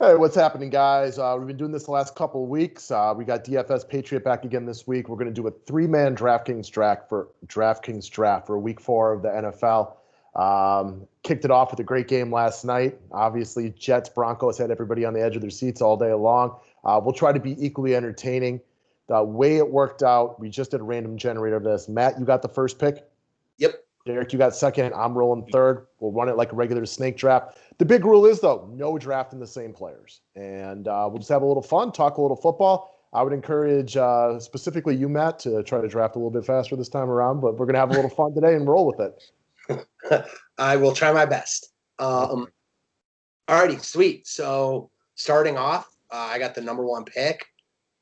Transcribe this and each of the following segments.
Hey, what's happening, guys? We've been doing this the last couple of weeks. We got DFS Patriot back again this week. We're going to do a three-man DraftKings draft for week 4 of the NFL. Kicked it off with a great game last night. Obviously, Jets Broncos had everybody on the edge of their seats all day long. We'll try to be equally entertaining. The way it worked out, we just did a random generator of this. Matt, you got the first pick. Yep. Derek, you got second. I'm rolling third. We'll run it like a regular snake draft. The big rule is, though, no drafting the same players. And we'll just have a little fun, talk a little football. I would encourage specifically you, Matt, to try to draft a little bit faster this time around. But we're going to have a little fun today and roll with it. I will try my best. Alrighty, sweet. So starting off, I got the number 1 pick.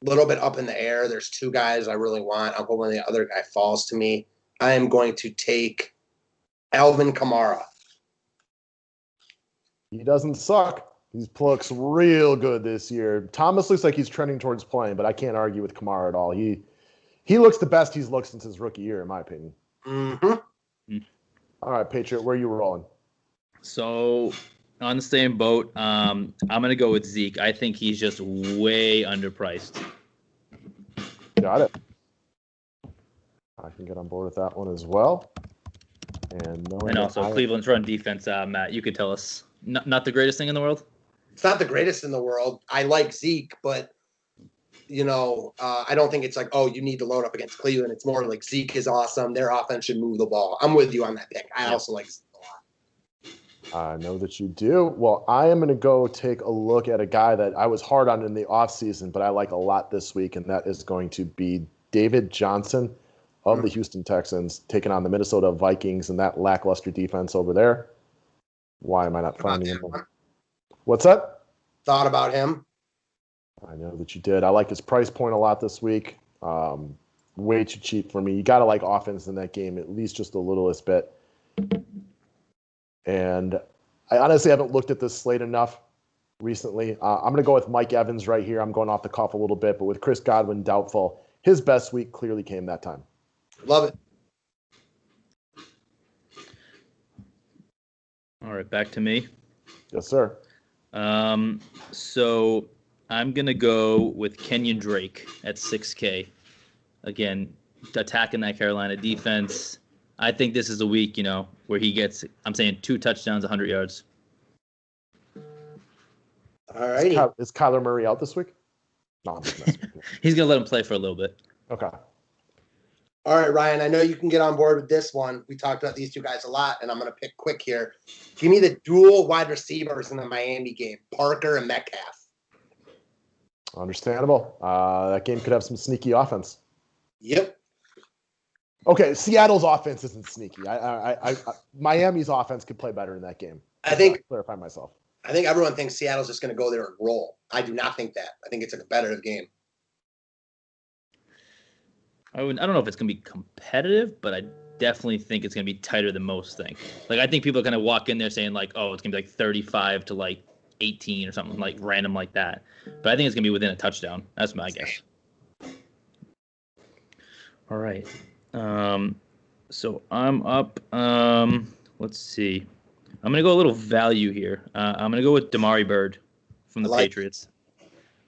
A little bit up in the air. There's 2 guys I really want. I'll go when the other guy falls to me. I am going to take Alvin Kamara. He doesn't suck. He looks real good this year. Thomas looks like he's trending towards playing, but I can't argue with Kamara at all. He looks the best he's looked since his rookie year, in my opinion. Mm-hmm. All right, Patriot, where are you rolling? So on the same boat, I'm going to go with Zeke. I think he's just way underpriced. Got it. I can get on board with that one as well. And also Cleveland's run defense, Matt, you could tell us. Not the greatest thing in the world? It's not the greatest in the world. I like Zeke, but, I don't think it's like, oh, you need to load up against Cleveland. It's more like Zeke is awesome. Their offense should move the ball. I'm with you on that pick. I also like Zeke a lot. I know that you do. Well, I am going to go take a look at a guy that I was hard on in the offseason, but I like a lot this week, and that is going to be David Johnson of the Houston Texans, taking on the Minnesota Vikings and that lackluster defense over there. Why am I not finding him? What's that? Thought about him. I know that you did. I like his price point a lot this week. Way too cheap for me. You got to like offense in that game, at least just the littlest bit. And I honestly haven't looked at this slate enough recently. I'm going to go with Mike Evans right here. I'm going off the cuff a little bit, but with Chris Godwin doubtful, his best week clearly came that time. Love it. All right, back to me. Yes, sir. So I'm going to go with Kenyon Drake at 6K. Again, attacking that Carolina defense. I think this is a week, where he gets, I'm saying 2 touchdowns, 100 yards. All right. Is Kyler Murray out this week? No, I'm just messing with you. He's going to let him play for a little bit. Okay. All right, Ryan, I know you can get on board with this one. We talked about these 2 guys a lot, and I'm going to pick quick here. Give me the dual wide receivers in the Miami game, Parker and Metcalf. Understandable. That game could have some sneaky offense. Yep. Okay, Seattle's offense isn't sneaky. Miami's offense could play better in that game. I think clarify myself. I think everyone thinks Seattle's just going to go there and roll. I do not think that. I think it's a competitive game. I don't know if it's going to be competitive, but I definitely think it's going to be tighter than most think. Like, I think people are going to walk in there saying, like, oh, it's going to be like 35 to like 18 or something like random like that. But I think it's going to be within a touchdown. That's my guess. All right. So I'm up. Let's see. I'm going to go a little value here. I'm going to go with Damari Bird from the Patriots.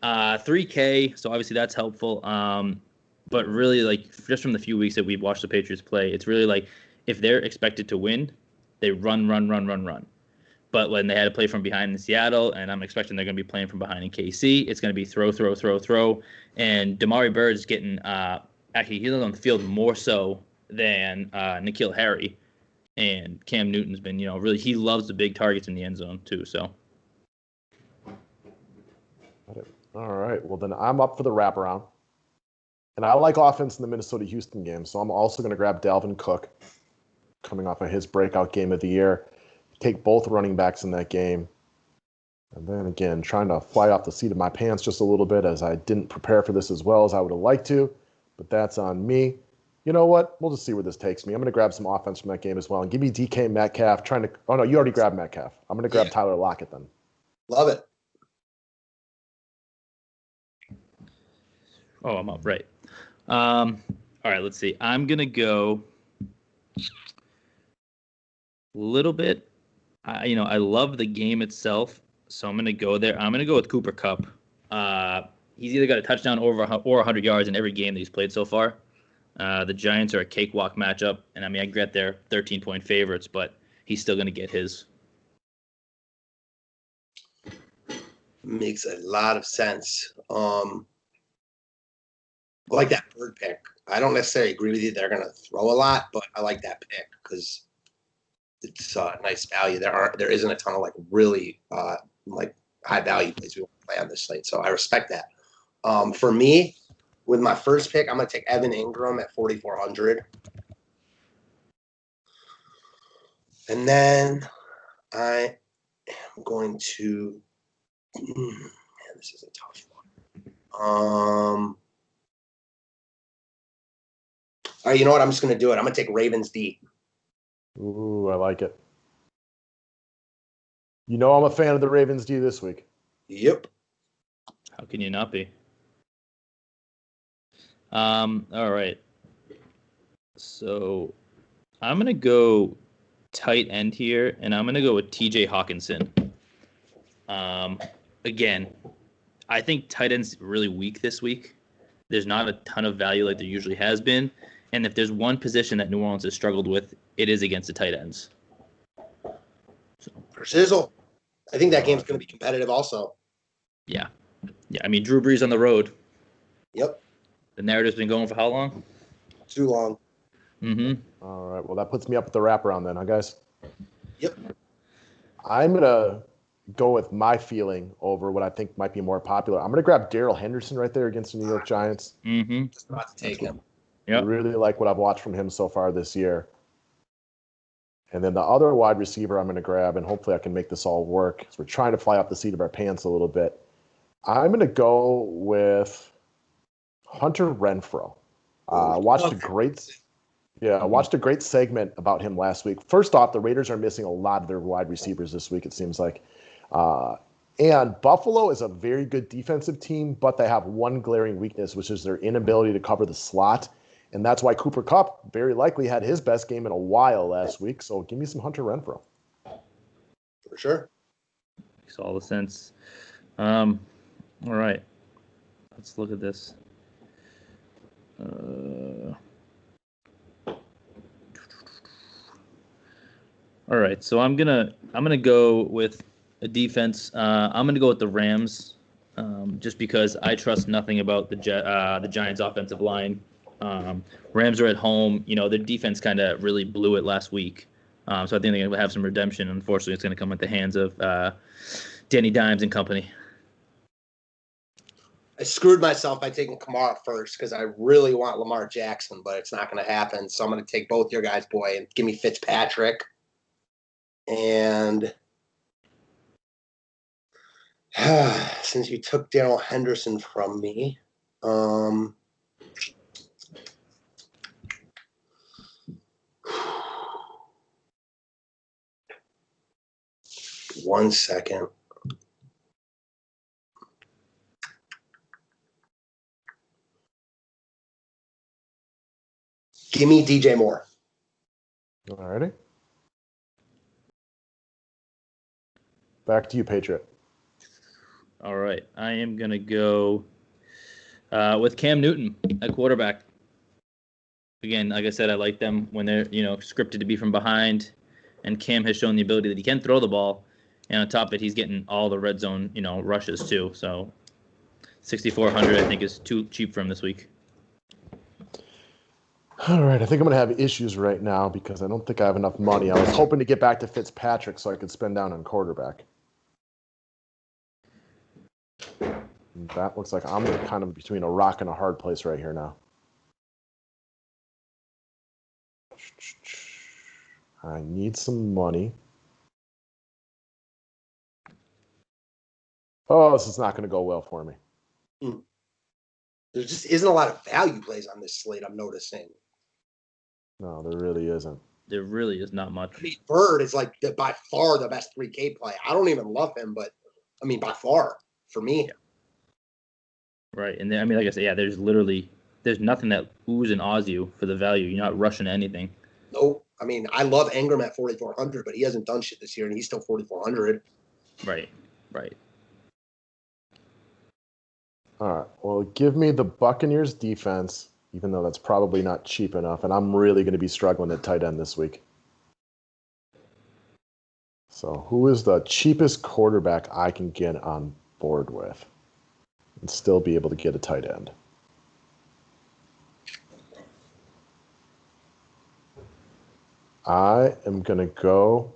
3K, so obviously that's helpful. But really, like, just from the few weeks that we've watched the Patriots play, it's really like if they're expected to win, they run. But when they had to play from behind in Seattle, and I'm expecting they're going to be playing from behind in KC, it's going to be throw. And Damari Bird's getting actually he's on the field more so than N'Keal Harry, and Cam Newton's been really he loves the big targets in the end zone too. So. All right. Well, then I'm up for the wraparound. And I like offense in the Minnesota-Houston game, so I'm also going to grab Dalvin Cook, coming off of his breakout game of the year. Take both running backs in that game. And then again, trying to fly off the seat of my pants just a little bit as I didn't prepare for this as well as I would have liked to, but that's on me. You know what? We'll just see where this takes me. I'm going to grab some offense from that game as well. And give me DK Metcalf. Oh, no, you already grabbed Metcalf. I'm going to grab Tyler Lockett then. Love it. Oh, I'm up. Right. All right, let's see. I'm going to go a little bit. I love the game itself. So I'm going to go there. I'm going to go with Cooper Kupp. He's either got a touchdown or 100 yards in every game that he's played so far. The Giants are a cakewalk matchup, and I get their 13-point favorites, but he's still going to get his. Makes a lot of sense. I like that third pick. I don't necessarily agree with you. They're going to throw a lot, but I like that pick because it's nice value. There isn't a ton of really high value plays we want to play on this slate, so I respect that. For me, with my first pick, I'm going to take Evan Ingram at 4,400, and then I am going to. Man, this is a tough one. All right, you know what? I'm just going to do it. I'm going to take Ravens D. Ooh, I like it. I'm a fan of the Ravens D this week. Yep. How can you not be? All right. So I'm going to go tight end here, and I'm going to go with TJ Hawkinson. Again, I think tight end's really weak this week. There's not a ton of value like there usually has been. And if there's one position that New Orleans has struggled with, it is against the tight ends. For Sizzle. I think that game's going to be competitive also. Yeah. Drew Brees on the road. Yep. The narrative's been going for how long? Too long. Mm-hmm. All right. Well, that puts me up at the wraparound then, huh, guys? Yep. I'm going to go with my feeling over what I think might be more popular. I'm going to grab Darrell Henderson right there against the New York Giants. Mm-hmm. Just about to take him. I really like what I've watched from him so far this year. And then the other wide receiver I'm going to grab, and hopefully I can make this all work, because we're trying to fly off the seat of our pants a little bit. I'm going to go with Hunter Renfrow. I watched a great segment about him last week. First off, the Raiders are missing a lot of their wide receivers this week, it seems like. And Buffalo is a very good defensive team, but they have one glaring weakness, which is their inability to cover the slot. And that's why Cooper Kupp very likely had his best game in a while last week. So give me some Hunter Renfrow. For sure. Makes all the sense. All right. Let's look at this. All right, so I'm gonna go with a defense. I'm gonna go with the Rams, just because I trust nothing about the Giants' offensive line. Rams are at home. Their defense kind of really blew it last week, so I think they're gonna have some redemption. Unfortunately, it's gonna come at the hands of Danny Dimes and company. I screwed myself by taking Kamara first because I really want Lamar Jackson, but it's not going to happen. So I'm going to take both your guys, boy, and give me Fitzpatrick. And since you took Darrell Henderson from me, 1 second. Give me DJ Moore. All righty. Back to you, Patriot. All right. I am going to go with Cam Newton at quarterback. Again, like I said, I like them when they're, scripted to be from behind. And Cam has shown the ability that he can throw the ball. And on top of it, he's getting all the red zone, rushes too. So 6,400, I think, is too cheap for him this week. All right, I think I'm going to have issues right now because I don't think I have enough money. I was hoping to get back to Fitzpatrick so I could spend down on quarterback. That looks like I'm kind of between a rock and a hard place right here now. I need some money. Oh, this is not going to go well for me. There just isn't a lot of value plays on this slate, I'm noticing. No, there really isn't. There really is not much. Bird is by far the best 3K play. I don't even love him, but by far for me. Yeah. Right, and then, like I said, there's nothing that oohs and ahs you for the value. You're not rushing to anything. Nope. I love Ingram at 4,400, but he hasn't done shit this year, and he's still 4,400. Right. Right. All right. Well, give me the Buccaneers defense, even though that's probably not cheap enough, and I'm really going to be struggling at tight end this week. So, who is the cheapest quarterback I can get on board with and still be able to get a tight end? I am going to go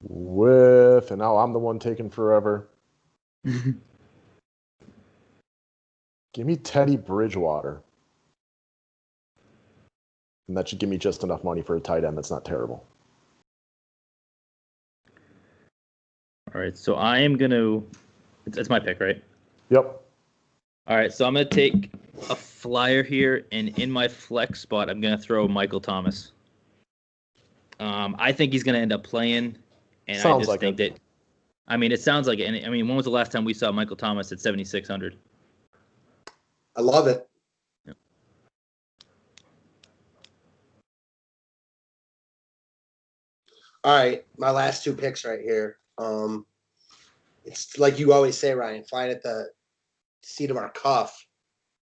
with, and now I'm the one taking forever. Give me Teddy Bridgewater. And that should give me just enough money for a tight end. That's not terrible. All right, so I am going to – it's my pick, right? Yep. All right, so I'm going to take a flyer here, and in my flex spot, I'm going to throw Michael Thomas. I think he's going to end up playing, and Sounds I just like think it. that – I mean, it sounds like it. And, I mean, when was the last time we saw Michael Thomas at 7,600? I love it. Yep. All right, my last two picks right here. It's like you always say, Ryan, flying at the seat of our cuff,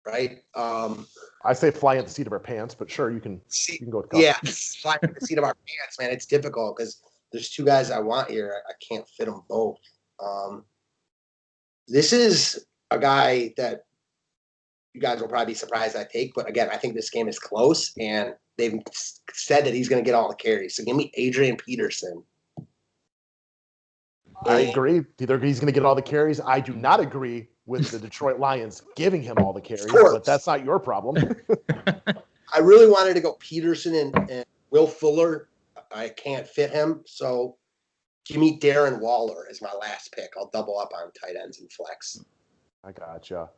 right? I say fly at the seat of our pants, but sure, you can go with cuff. Yeah, flying at the seat of our pants, man. It's difficult because there's two guys I want here. I can't fit them both. This is a guy that you guys will probably be surprised I take, but again, I think this game is close, and they've said that he's going to get all the carries. So give me Adrian Peterson. I agree. Either he's going to get all the carries. I do not agree with the Detroit Lions giving him all the carries, but that's not your problem. I really wanted to go Peterson and Will Fuller. I can't fit him. So give me Darren Waller as my last pick. I'll double up on tight ends and flex. I gotcha.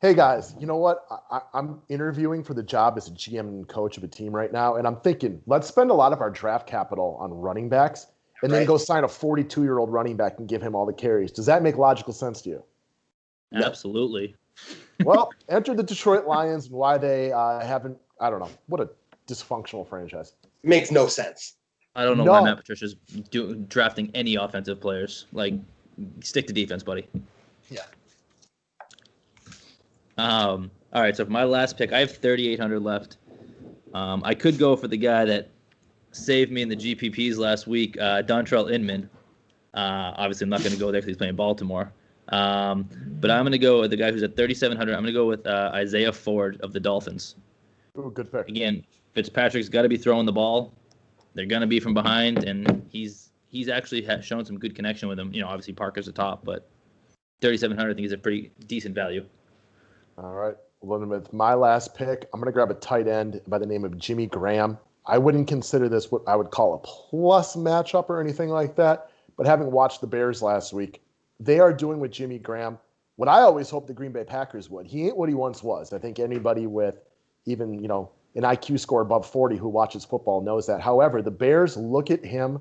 Hey, guys, you know what? I'm interviewing for the job as a GM and coach of a team right now, and I'm thinking, let's spend a lot of our draft capital on running backs and then go sign a 42-year-old running back and give him all the carries. Does that make logical sense to you? Absolutely. Well, enter the Detroit Lions and why they haven't, I don't know, what a dysfunctional franchise. It makes no sense. I don't know why Matt Patricia's drafting any offensive players. Like, stick to defense, buddy. Yeah. All right, so for my last pick, I have 3,800 left. I could go for the guy that saved me in the GPPs last week, Dontrell Inman. Obviously, I'm not going to go there because he's playing Baltimore. But I'm going to go with the guy who's at 3,700. I'm going to go with Isaiah Ford of the Dolphins. Ooh, good pick. Again, Fitzpatrick's got to be throwing the ball. They're going to be from behind, and he's actually shown some good connection with him. You know, obviously Parker's the top, but 3,700 I think is a pretty decent value. All right. Well, with my last pick, I'm going to grab a tight end by the name of Jimmy Graham. I wouldn't consider this what I would call a plus matchup or anything like that, but having watched the Bears last week, they are doing with Jimmy Graham what I always hoped the Green Bay Packers would. He ain't what he once was. I think anybody with even, an IQ score above 40 who watches football knows that. However, the Bears look at him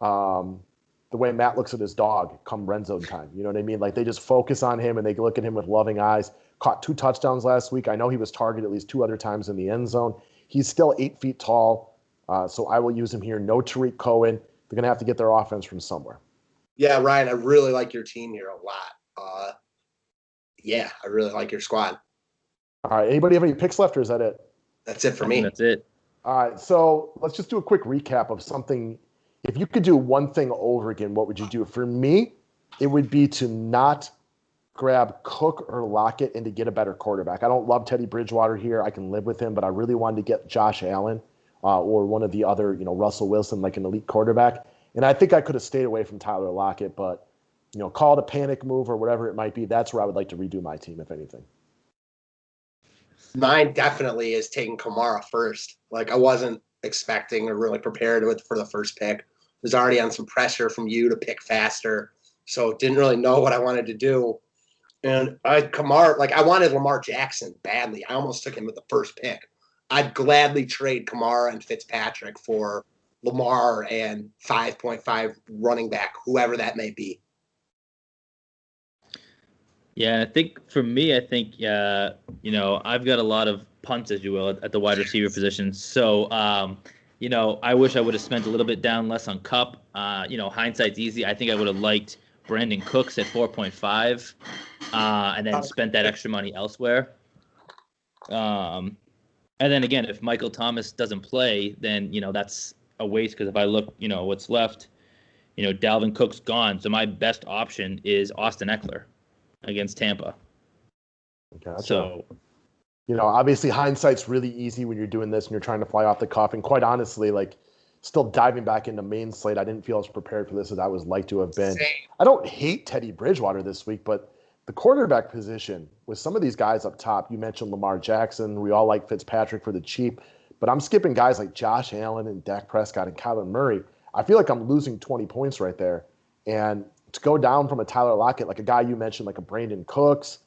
the way Matt looks at his dog come red zone time. You know what I mean? Like, they just focus on him and they look at him with loving eyes. Caught 2 touchdowns last week. I know he was targeted at least 2 other times in the end zone. He's still 8 feet tall, so I will use him here. No Tariq Cohen. They're going to have to get their offense from somewhere. Yeah, Ryan, I really like your team here a lot. Yeah, I really like your squad. All right, anybody have any picks left, or is that it? That's it for me. That's it. All right, so let's just do a quick recap of something. If you could do one thing over again, what would you do? For me, it would be to not grab Cook or Lockett and to get a better quarterback. I don't love Teddy Bridgewater here. I can live with him, but I really wanted to get Josh Allen or one of the other, Russell Wilson, like an elite quarterback. And I think I could have stayed away from Tyler Lockett, but, call it a panic move or whatever it might be. That's where I would like to redo my team, if anything. Mine definitely is taking Kamara first. Like, I wasn't expecting or really prepared for the first pick. Was already on some pressure from you to pick faster, so didn't really know what I wanted to do. And I wanted Lamar Jackson badly. I almost took him with the first pick. I'd gladly trade Kamara and Fitzpatrick for Lamar and 5.5 running back, whoever that may be. Yeah, I think for me, I've got a lot of punts, as you will, at the wide receiver position. So, I wish I would have spent a little bit down less on Kupp. Hindsight's easy. I think I would have liked Brandon Cooks at 4.5, and then spent that extra money elsewhere. And then again, if Michael Thomas doesn't play, then that's a waste, because if I look, what's left, Dalvin Cook's gone, so my best option is Austin Eckler against Tampa. Gotcha. So, obviously hindsight's really easy when you're doing this and you're trying to fly off the cuff. And quite honestly, still diving back into main slate, I didn't feel as prepared for this as I was like to have been. Same. I don't hate Teddy Bridgewater this week, but the quarterback position with some of these guys up top, you mentioned Lamar Jackson. We all like Fitzpatrick for the cheap, but I'm skipping guys like Josh Allen and Dak Prescott and Kyler Murray. I feel like I'm losing 20 points right there. And to go down from a Tyler Lockett, like a guy you mentioned, like a Brandon Cooks,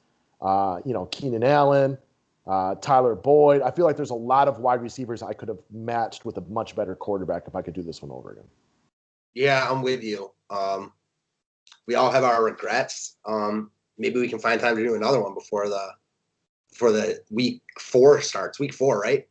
Keenan Allen, Tyler Boyd. I feel like there's a lot of wide receivers I could have matched with a much better quarterback if I could do this one over again. Yeah, I'm with you. We all have our regrets. Maybe we can find time to do another one before the week 4 starts. Week 4, right?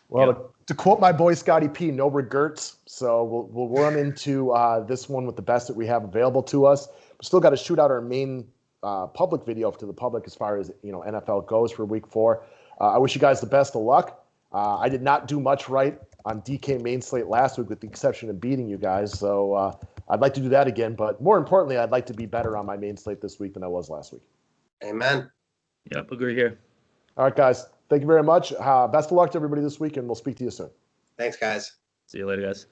Well, to quote my boy Scotty P, no regrets. So we'll run into this one with the best that we have available to us. We still got to shoot out our main public video to the public as far as NFL goes for week 4. I wish you guys the best of luck. I did not do much right on DK main slate last week, with the exception of beating you guys. So I'd like to do that again. But more importantly, I'd like to be better on my main slate this week than I was last week. Amen. Yep, agree here. All right, guys. Thank you very much. Best of luck to everybody this week, and we'll speak to you soon. Thanks, guys. See you later, guys.